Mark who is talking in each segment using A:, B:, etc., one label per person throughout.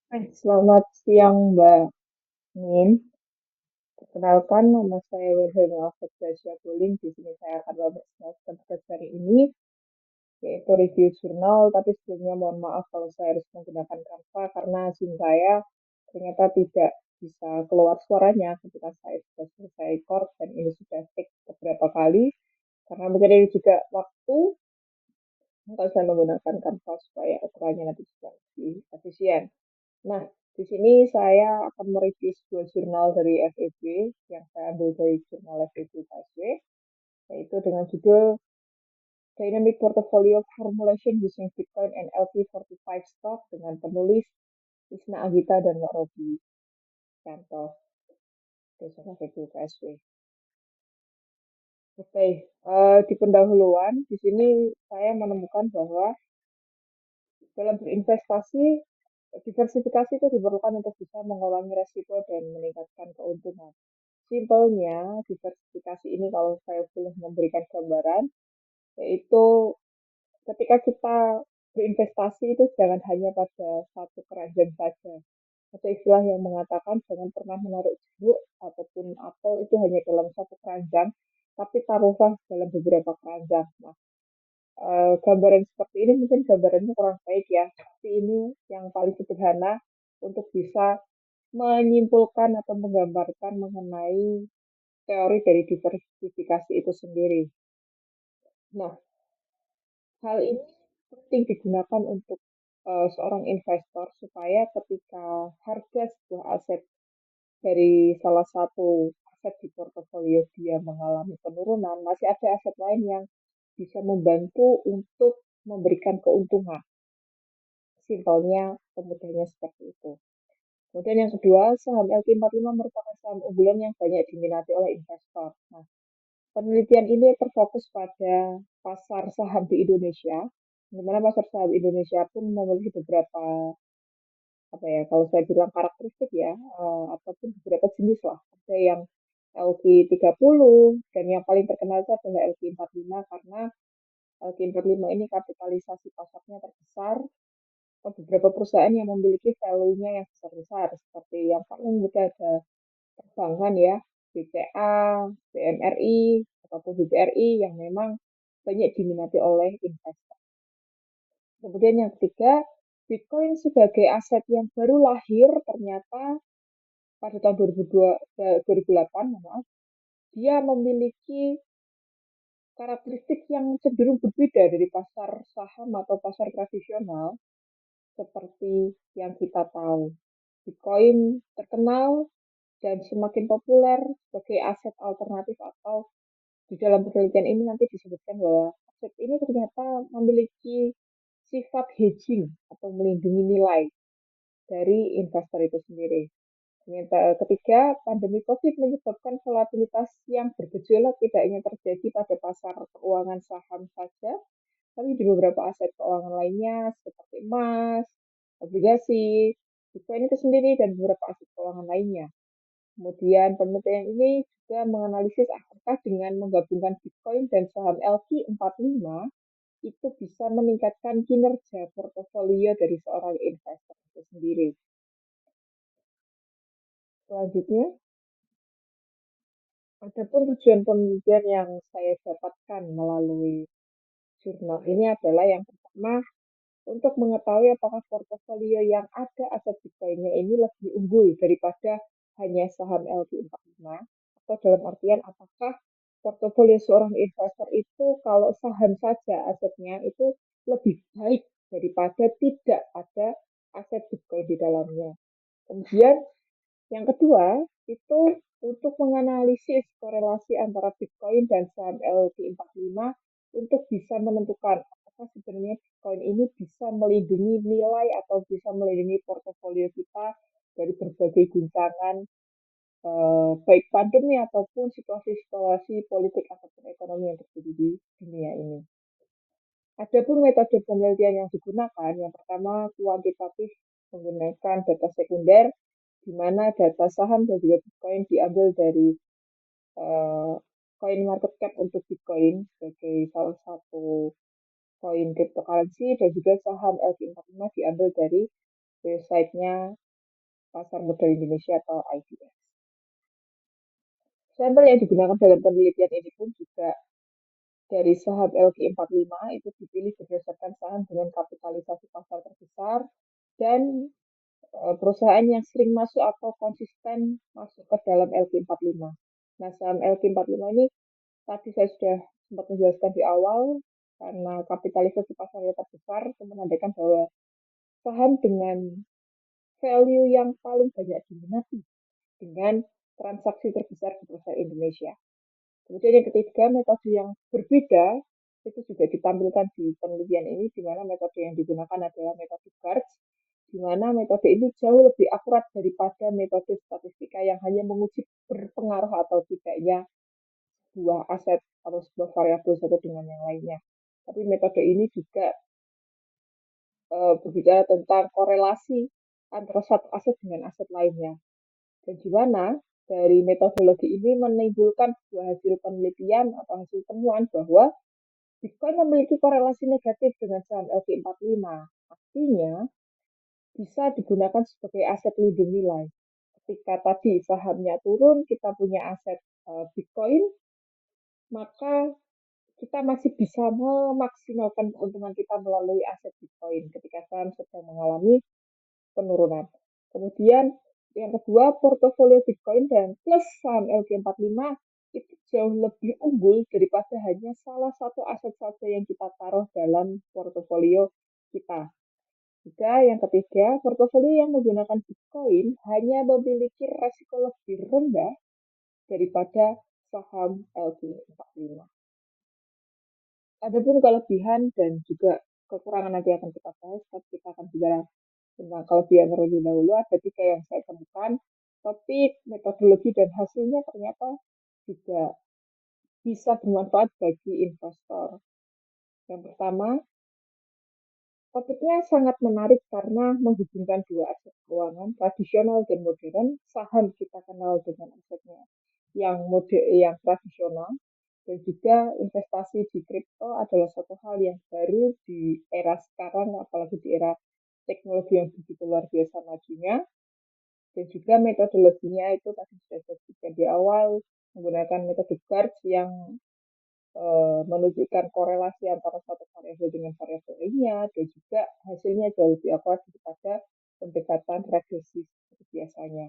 A: Selamat siang Mbak Min. Perkenalkan, nama saya Wilhelmina Alfredsya Buling. Di sini saya akan membahas tugas hari ini, yaitu review jurnal. Tapi sebelumnya mohon maaf kalau saya harus menggunakan Canva karena Zoom saya ternyata tidak bisa keluar suaranya ketika saya sudah selesai record dan ini sudah take beberapa kali. Karena mungkin ini juga waktu, maka saya menggunakan Canva supaya ukurannya nanti juga lebih efisien. Nah, di sini saya akan mereview sebuah jurnal dari FEB yang saya ambil dari jurnal FEB KSW, yaitu dengan judul Dynamic Portfolio Formulation Using Bitcoin and LP45 Stock dengan penulis Isna Agita dan Mbak Robi Yanto dari jurnal FEB KSW. Oke, di pendahuluan di sini saya menemukan bahwa dalam berinvestasi, diversifikasi itu diperlukan untuk bisa mengurangi resiko dan meningkatkan keuntungan. Simpelnya, diversifikasi ini kalau saya boleh memberikan gambaran, yaitu ketika kita berinvestasi itu jangan hanya pada satu keranjang saja. Ada istilah yang mengatakan jangan pernah menaruh jeruk ataupun apel itu hanya dalam satu keranjang, tapi taruhlah dalam beberapa keranjang. Nah, gambaran seperti ini mungkin gambarannya kurang baik ya, tapi ini yang paling sederhana untuk bisa menyimpulkan atau menggambarkan mengenai teori dari diversifikasi itu sendiri. Nah, hal ini penting digunakan untuk seorang investor supaya ketika harga sebuah aset dari salah satu aset di portofolio dia mengalami penurunan, masih ada aset lain yang bisa membantu untuk memberikan keuntungan. Simpelnya, pemudahnya seperti itu. Kemudian yang kedua, saham LQ45 merupakan saham unggulan yang banyak diminati oleh investor. Nah, penelitian ini terfokus pada pasar saham di Indonesia, di mana pasar saham Indonesia pun memiliki beberapa, apa ya, kalau saya bilang karakteristik ya, ataupun beberapa jenis lah. Ada yang LQ30, dan yang paling terkenal itu adalah LQ45, karena LQ45 ini kapitalisasi pasarnya terbesar, beberapa perusahaan yang memiliki value-nya yang besar-besar, seperti yang paling mudah ada perbankan ya, BCA, BMRI, ataupun BBRI yang memang banyak diminati oleh investor. Kemudian yang ketiga, Bitcoin sebagai aset yang baru lahir ternyata pada tahun 2008, maaf, dia memiliki karakteristik yang cenderung berbeda dari pasar saham atau pasar tradisional seperti yang kita tahu. Bitcoin terkenal dan semakin populer sebagai aset alternatif atau di dalam penelitian ini nanti disebutkan bahwa aset ini ternyata memiliki sifat hedging atau melindungi nilai dari investor itu sendiri. Ketiga, pandemi COVID menyebabkan volatilitas yang bergejolak tidak hanya terjadi pada pasar keuangan saham saja, tapi di beberapa aset keuangan lainnya seperti emas, obligasi, Bitcoin itu sendiri, dan beberapa aset keuangan lainnya. Kemudian penelitian ini juga menganalisis apakah dengan menggabungkan Bitcoin dan saham LQ45 itu bisa meningkatkan kinerja portofolio dari seorang investor itu sendiri. Selanjutnya, adapun tujuan penelitian yang saya dapatkan melalui jurnal ini adalah yang pertama, untuk mengetahui apakah portofolio yang ada aset Bitcoin-nya ini lebih unggul daripada hanya saham LQ45, atau dalam artian apakah portofolio seorang investor itu kalau saham saja asetnya itu lebih baik daripada tidak ada aset Bitcoin di dalamnya. Kemudian yang kedua, itu untuk menganalisis korelasi antara Bitcoin dan saham LQ45 untuk bisa menentukan apakah sebenarnya Bitcoin ini bisa melindungi nilai atau bisa melindungi portofolio kita dari berbagai guncangan, baik pandemi ataupun situasi-situasi politik ataupun ekonomi yang terjadi di dunia ini. Adapun metode penelitian yang digunakan, yang pertama kuantitatif menggunakan data sekunder, di mana data saham dan juga Bitcoin diambil dari uh, coin market cap untuk Bitcoin sebagai salah satu koin cryptocurrency, dan juga saham LQ45 diambil dari websitenya Pasar Modal Indonesia atau IDX. Sampel yang digunakan dalam penelitian ini pun juga dari saham LQ45 itu dipilih berdasarkan saham dengan kapitalisasi pasar terbesar dan perusahaan yang sering masuk atau konsisten masuk ke dalam LQ45. Nah, saham LQ45 ini tadi saya sudah sempat menjelaskan di awal karena kapitalisasi pasarnya terbesar itu menandakan bahwa saham dengan value yang paling banyak diminati dengan transaksi terbesar di pasar Indonesia. Kemudian yang ketiga, metode yang berbeda itu juga ditampilkan di penelitian ini, di mana metode yang digunakan adalah metode GARS, di mana metode ini jauh lebih akurat daripada metode statistika yang hanya menguji berpengaruh atau tidaknya sebuah aset atau sebuah variabel satu dengan yang lainnya. Tapi metode ini juga berbicara tentang korelasi antara satu aset dengan aset lainnya. Dan di mana dari metodologi ini menimbulkan sebuah hasil penelitian atau hasil temuan bahwa Bitcoin memiliki korelasi negatif dengan saham LQ45. Artinya, bisa digunakan sebagai aset lindung nilai. Ketika tadi sahamnya turun, kita punya aset Bitcoin, maka kita masih bisa memaksimalkan keuntungan kita melalui aset Bitcoin ketika saham sedang mengalami penurunan. Kemudian yang kedua, portofolio Bitcoin dan plus saham LQ45 itu jauh lebih unggul daripada hanya salah satu aset saja yang kita taruh dalam portofolio kita. Juga yang ketiga, portofolio yang menggunakan Bitcoin hanya memiliki resiko lebih rendah daripada saham LQ45. Adapun kelebihan dan juga kekurangan nanti akan kita bahas, tapi kita akan bicara tentang kelebihan terlebih dahulu. Ada tiga yang saya temukan, topik, metodologi, dan hasilnya ternyata juga bisa bermanfaat bagi investor. Yang pertama, topiknya sangat menarik karena menghubungkan dua aset keuangan tradisional dan modern. Saham kita kenal dengan asetnya yang tradisional, dan juga investasi di kripto adalah suatu hal yang baru di era sekarang, apalagi di era teknologi yang begitu luar biasa majunya. Dan juga metodologinya itu tadi sudah saya sebutkan di awal, menggunakan metode GARS yang menunjukkan korelasi antara satu variabel dengan variabel lainnya, dan juga hasilnya jauh lebih akurat daripada pendekatan regresif seperti biasanya.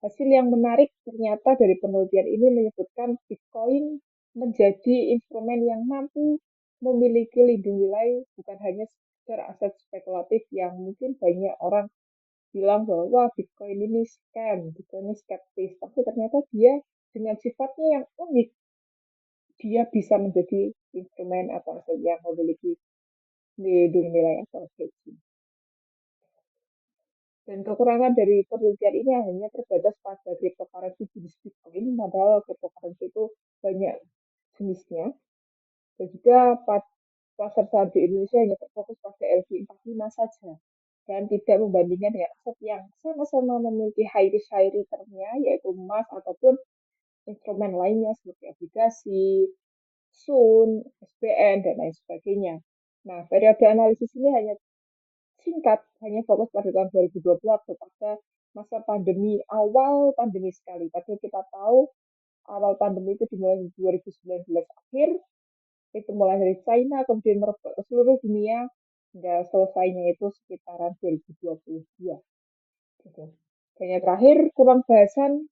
A: Hasil yang menarik ternyata dari penelitian ini menyebutkan Bitcoin menjadi instrumen yang mampu memiliki lindung nilai bukan hanya sekedar aset spekulatif yang mungkin banyak orang bilang bahwa wah, Bitcoin ini scam, Bitcoin ini skeptis, tapi ternyata dia dengan sifatnya yang unik, dia bisa menjadi instrumen atau aset yang memiliki lindung nilai atau hedging. Dan kekurangan dari penelitian ini hanya terbatas pada cryptocurrency jenis Bitcoin, padahal cryptocurrency itu banyak jenisnya. Dan juga pasar saham di Indonesia hanya terfokus pada LQ45 saja dan tidak membandingkan dengan aset yang sama-sama memiliki high risk high return-nya, yaitu emas ataupun instrumen lainnya seperti obligasi, SUN, SBN, dan lain sebagainya. Nah, periode analisis ini hanya singkat, hanya fokus pada tahun 2020 atau pada masa pandemi, awal pandemi sekali. Padahal kita tahu awal pandemi itu dimulai di 2019 akhir, itu mulai dari China, kemudian merebak ke seluruh dunia, hingga selesainya itu sekitaran 2022. Gitu. Dan yang terakhir, kurang bahasan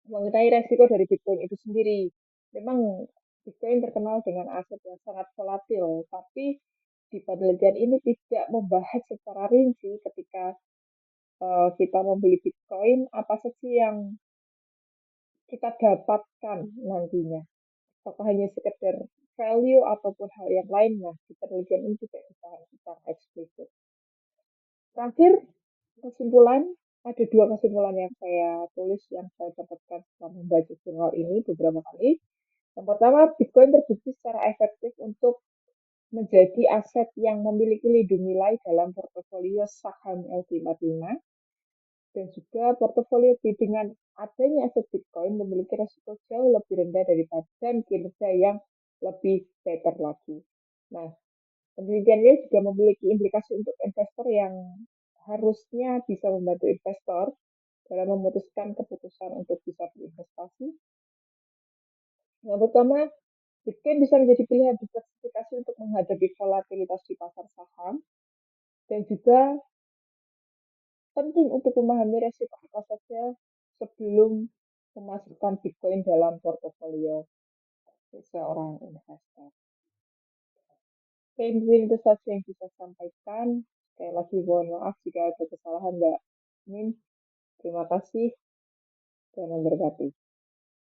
A: mengenai resiko dari Bitcoin itu sendiri. Memang Bitcoin terkenal dengan aset yang sangat volatil, tapi di penelitian ini tidak membahas secara rinci ketika kita membeli Bitcoin, apa saja yang kita dapatkan nantinya. Apakah hanya sekedar value ataupun hal yang lainnya. Di penelitian ini tidak dibahas secara eksplisit. Terakhir, kesimpulan, ada dua kesimpulan yang saya tulis, yang saya dapatkan setelah membaca jurnal ini beberapa kali. Yang pertama, Bitcoin terbukti secara efektif untuk menjadi aset yang memiliki lindung nilai dalam portofolio saham LQ45, dan juga portofolio dengan adanya aset Bitcoin memiliki resiko jauh lebih rendah daripada dan kinerja yang lebih better lagi. Nah, penelitian ini juga memiliki implikasi untuk investor yang harusnya bisa membantu investor dalam memutuskan keputusan untuk bisa berinvestasi. Yang pertama, Bitcoin bisa menjadi pilihan diversifikasi untuk menghadapi volatilitas di pasar saham dan juga penting untuk memahami resiko apa saja sebelum memasukkan Bitcoin dalam portofolio seorang investor. Mungkin itu saja yang bisa sampaikan. Sekali lagi mohon maaf jika ada kesalahan, Mbak Min. Terima kasih dan memberkati.